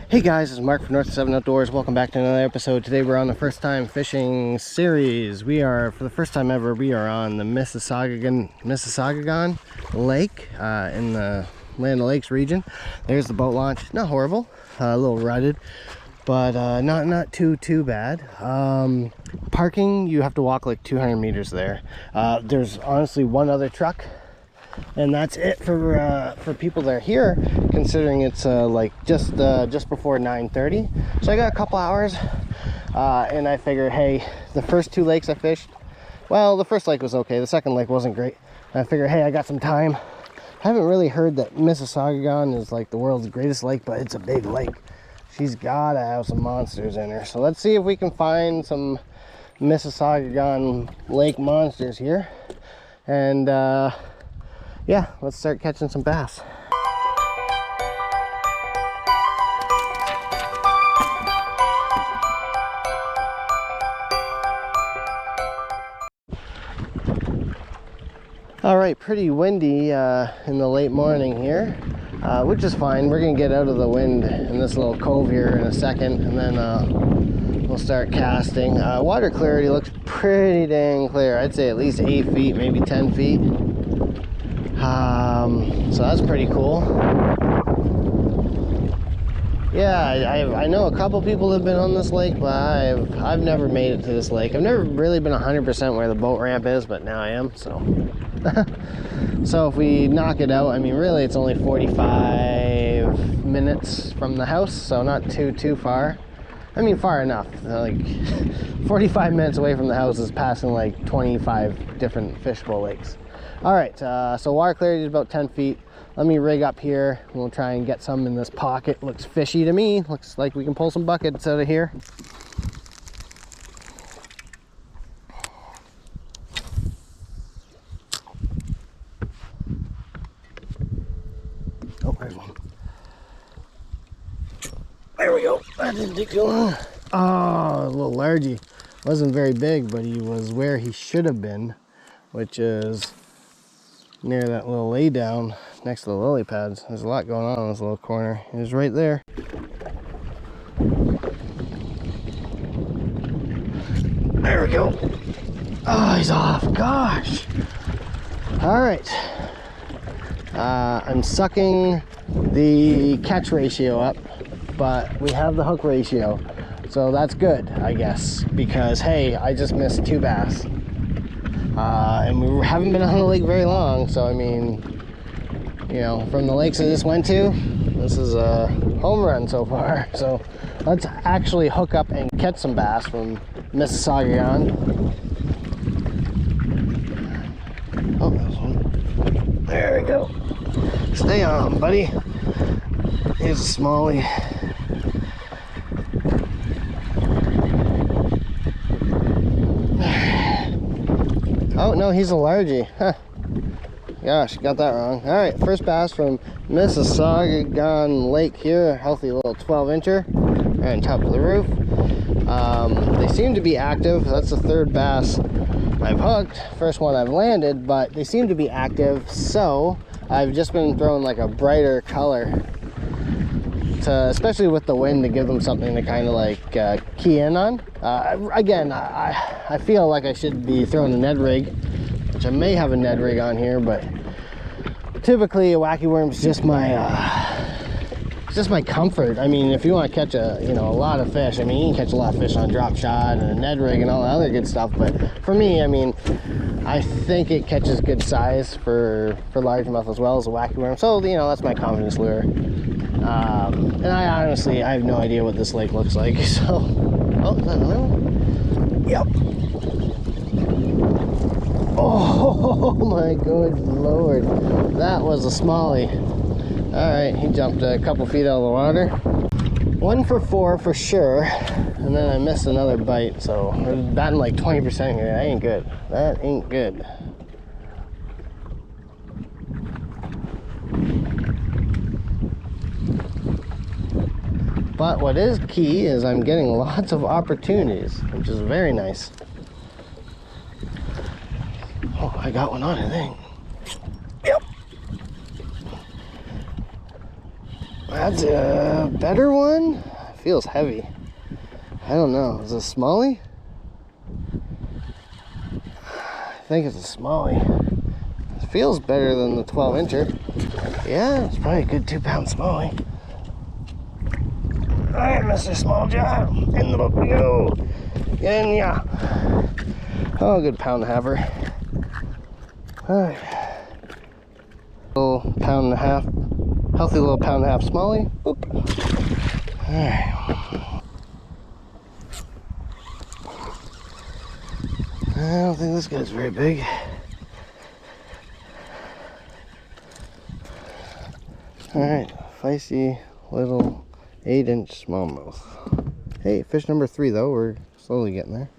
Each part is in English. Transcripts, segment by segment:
Hey guys, it's Mark from North 7 Outdoors. Welcome back to another episode. Today we're on the first time fishing series. We are, for the first time ever, we are on the Mississagagon Lake in the Land O'Lakes region. There's the boat launch. Not horrible, a little rutted, but not too bad. Parking, you have to walk like 200 meters there. There's honestly one other truck, and that's it for people that are here, considering it's like just before 9:30. So I got a couple hours, and I figured, hey, the first two lakes I fished, well, the first lake was okay, the second lake wasn't great. And I figured, hey, I got some time. I haven't really heard that Mississagagon is like the world's greatest lake, but it's a big lake. She's gotta have some monsters in her. So let's see if we can find some Mississagagon Lake monsters here, and yeah, let's start catching some bass. All right, pretty windy in the late morning here, which is fine. We're gonna get out of the wind in this little cove here in a second, and then we'll start casting. Water clarity looks pretty dang clear. I'd say at least 8 feet, maybe 10 feet. So that's pretty cool. Yeah, I know a couple people have been on this lake, but I've never made it to this lake. I've never really been 100% where the boat ramp is, but now I am, so. So if we knock it out, I mean, really it's only 45 minutes from the house, so not too far. I mean, far enough. Like 45 minutes away from the house is passing like 25 different fishable lakes. All right, so water clarity is about 10 feet. Let me rig up here. We'll try and get some in this pocket. Looks fishy to me. Looks like we can pull some buckets out of here. Oh, there's one. There we go. That didn't take too long. Oh, a little largy. Wasn't very big, but he was where he should have been, which is near that little lay down next to the lily pads. There's a lot going on in this little corner. He's right there. There we go. Oh, he's off. Gosh. All right. I'm sucking the catch ratio up, but we have the hook ratio, so that's good, I guess, because hey, I just missed 2 bass. And we haven't been on the lake very long, so I mean, you know, from the lakes I just went to, this is a home run so far. So let's actually hook up and catch some bass from Mississagagon. Oh, there's one. There we go. Stay on, buddy. Here's a smallie. Oh no, he's a largie. Huh. Gosh, got that wrong. All right, first bass from Mississagagon Lake here. A healthy little 12-incher right on top of the roof. They seem to be active. That's the third bass I've hooked. First one I've landed, but they seem to be active. So I've just been throwing like a brighter color, especially with the wind, to give them something to kind of like key in on. Again, I feel like I should be throwing a Ned rig, which I may have a Ned rig on here, but typically a wacky worm's just my comfort. I mean, if you want to catch a lot of fish, I mean, you can catch a lot of fish on a drop shot and a Ned rig and all that other good stuff, but for me, I mean, I think it catches good size for largemouth as well as a wacky worm, so that's my confidence lure. And I have no idea what this lake looks like, so. Oh, is that another one? Yep. Oh my good lord. That was a smallie. Alright, he jumped a couple feet out of the water. 1 for 4 for sure. And then I missed another bite, so we're batting like 20% here. That ain't good. That ain't good. But what is key is I'm getting lots of opportunities, which is very nice. Oh, I got one on, I think. Yep. That's a better one. Feels heavy. I don't know. Is it a smallie? I think it's a smallie. It feels better than the 12-incher. Yeah, it's probably a good 2-pound smallie. Alright, Mr. Small Job. In the boat we go. Get in ya. Oh, good pound and a halfer. Alright. Little pound and a half. Healthy little pound and a half smallie. Boop. Alright. I don't think this guy's very big. Alright, feisty little 8-inch smallmouth. Hey, fish number 3 though, we're slowly getting there.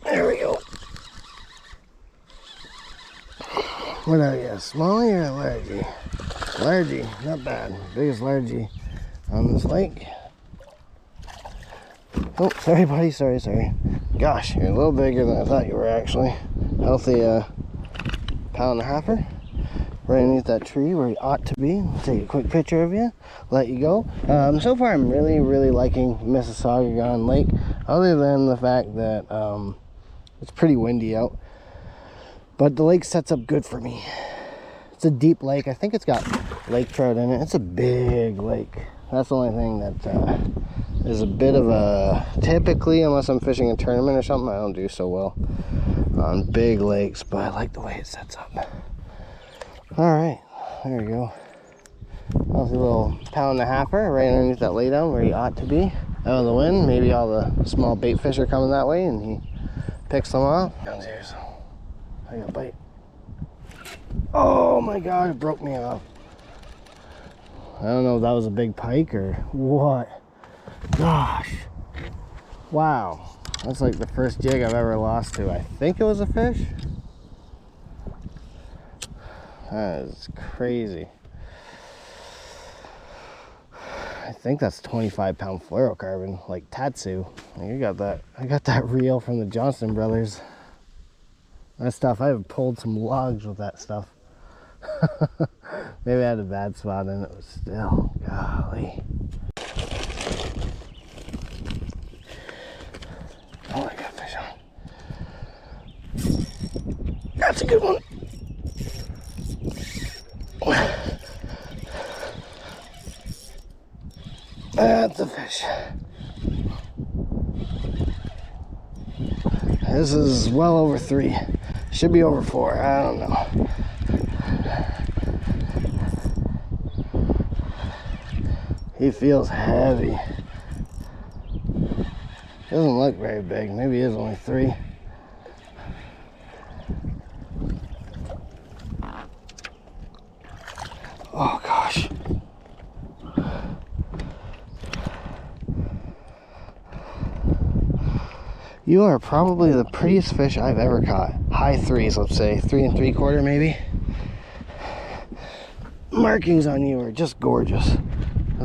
There we go. What are you, a smallie or a largie? Largie, not bad. Biggest largie on this lake. Oh, sorry buddy, sorry. Gosh, you're a little bigger than I thought you were actually. Healthy pound and a halfer. Right underneath that tree where you ought to be. Take a quick picture of you, let you go. So far I'm really liking Mississagagon Lake, other than the fact that it's pretty windy out. But the lake sets up good for me. It's a deep lake. I think it's got lake trout in it. It's a big lake. That's the only thing that is a bit of a... Typically, unless I'm fishing a tournament or something, I don't do so well on big lakes, but I like the way it sets up. Alright, there we go. Healthy little pound and a halfer right underneath that laydown where he ought to be. Out of the wind, maybe all the small bait fish are coming that way and he picks them off. Down here, so I got a bite. Oh my god, it broke me off. I don't know if that was a big pike or what. Gosh. Wow. That's like the first jig I've ever lost to. I think it was a fish. That is crazy. I think that's 25-pound fluorocarbon, like Tatsu. You got that. I got that reel from the Johnston brothers. That stuff, I've pulled some logs with that stuff. Maybe I had a bad spot in it, but still, golly. Oh, I got fish on. That's a good one. That's a fish. This is well over 3. Should be over 4. I don't know. He feels heavy. Doesn't look very big. Maybe he is only 3. Oh gosh. You are probably the prettiest fish I've ever caught. High 3s, let's say. 3 3/4 maybe. Markings on you are just gorgeous.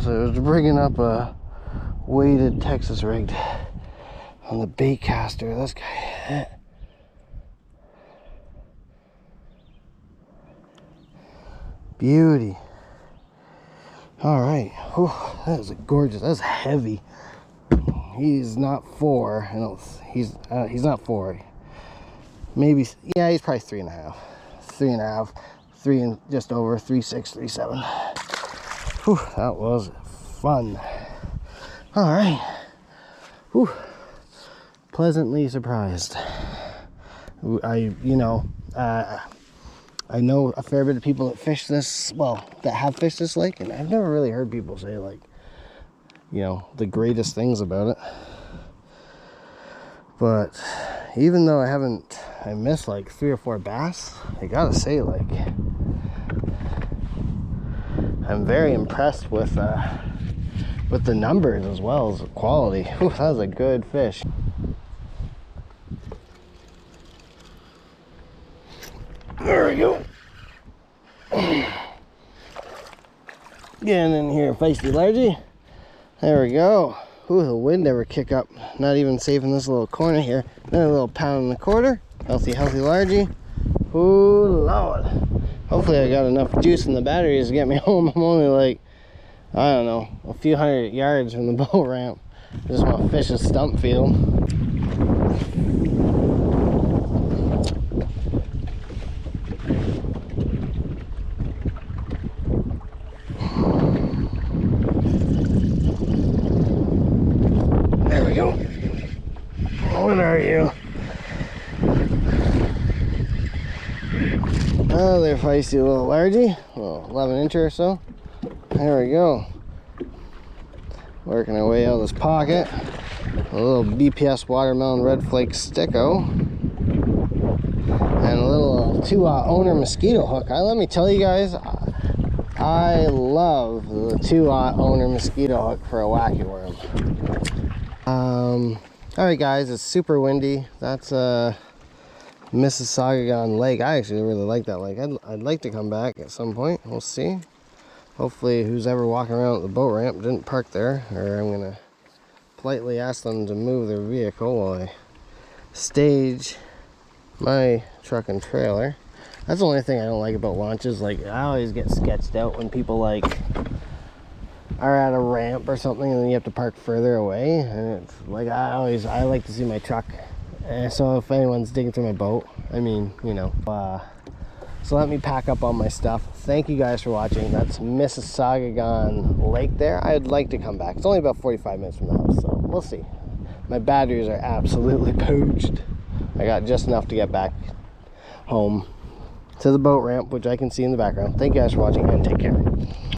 So I was rigging up a weighted Texas rigged on the bait caster. This guy. Beauty. All right. Whew, that is gorgeous. That's heavy. He's not 4. I don't. He's not 4. Maybe. Yeah, he's probably 3.5. 3.5. 3 and just over 3.6, 3.7. Whew, that was fun. All right. Whew. Pleasantly surprised. I know a fair bit of people that fish this, well, that have fished this lake, and I've never really heard people say, like, the greatest things about it. But even though I missed like 3 or 4 bass, I gotta say, like, I'm very impressed with the numbers as well as the quality. Whew, that was a good fish. There we go. Getting in here, feisty largie. There we go. Ooh, the wind never kick up. Not even safe in this little corner here. Another little 1.25 pound. Healthy largie. Ooh, Lord. Hopefully I got enough juice in the batteries to get me home. I'm only like, I don't know, a few hundred yards from the boat ramp. I just want to fish a stump field. There we go. What are you? Oh, they're feisty little largie. Well, 11-incher or so. There we go. Working our way out of this pocket. A little BPS watermelon red flake sticko. And a little 2-aught owner mosquito hook. Let me tell you guys, I love the 2-aught owner mosquito hook for a wacky worm. Alright guys, it's super windy. That's Mississagagon Lake. I actually really like that lake. I'd like to come back at some point. We'll see. Hopefully who's ever walking around at the boat ramp didn't park there, or I'm gonna politely ask them to move their vehicle while I stage my truck and trailer. That's the only thing I don't like about launches. Like, I always get sketched out when people like are at a ramp or something and then you have to park further away, and it's like I like to see my truck. So if anyone's digging through my boat, I mean, you know. So let me pack up all my stuff. Thank you guys for watching. That's Mississagagon Lake there. I'd like to come back. It's only about 45 minutes from the house, so we'll see. My batteries are absolutely poached. I got just enough to get back home to the boat ramp, which I can see in the background. Thank you guys for watching, and take care.